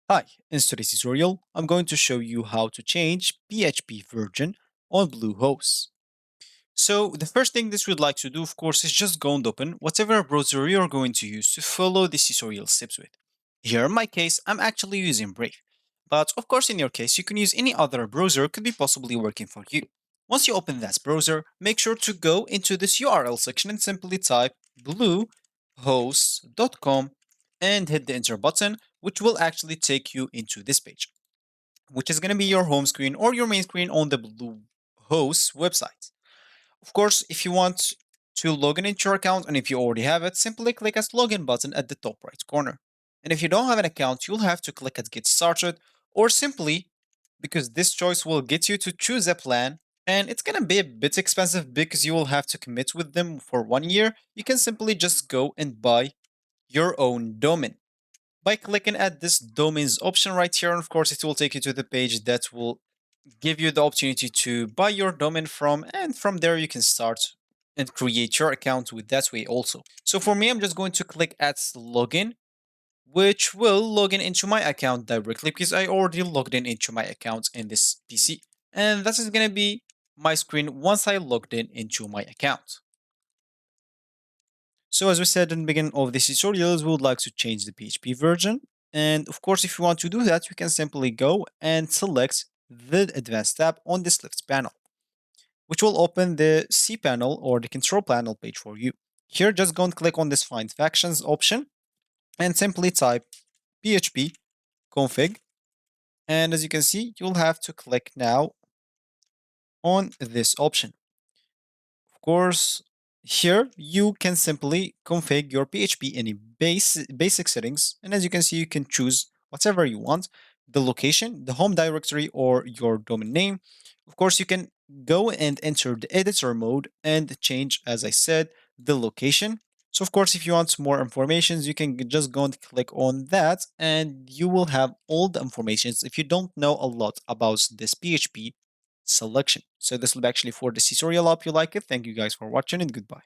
Hi, in today's tutorial, I'm going to show you how to change PHP version on Bluehost. So the first thing that we'd like to do, of course, is just go and open whatever browser you're going to use to follow this tutorial steps with. Here in my case, I'm actually using Brave. But of course, in your case, you can use any other browser could be possibly working for you. Once you open that browser, make sure to go into this URL section and simply type bluehost.com and hit the enter button, which will actually take you into this page, which is going to be your home screen or your main screen on the Bluehost website. Of course, if you want to log in into your account and if you already have it, simply click as login button at the top right corner. And if you don't have an account, you'll have to click at get started or simply because this choice will get you to choose a plan and it's going to be a bit expensive because you will have to commit with them for 1 year. You can simply just go and buy your own domain by clicking at this domains option right here. And of course, it will take you to the page that will give you the opportunity to buy your domain from. And from there, you can start and create your account with that way also. So for me, I'm just going to click at login, which will log in into my account directly because I already logged in into my account in this PC. And this is going to be my screen once I logged in into my account. So as we said in the beginning of this tutorial, we would like to change the PHP version. And of course, if you want to do that, you can simply go and select the advanced tab on this left panel, which will open the cPanel or the control panel page for you. Here, just go and click on this find factions option and simply type php config. And as you can see, you'll have to click now on this option. Of course, here you can simply configure your PHP in a basic settings. And as you can see, you can choose whatever you want, the location, the home directory, or your domain name. Of course, you can go and enter the editor mode and change, as I said, the location. So of course, if you want more information, you can just go and click on that and you will have all the informations if you don't know a lot about this PHP selection. So this will be actually for this tutorial. I hope you like it. Thank you guys for watching and goodbye.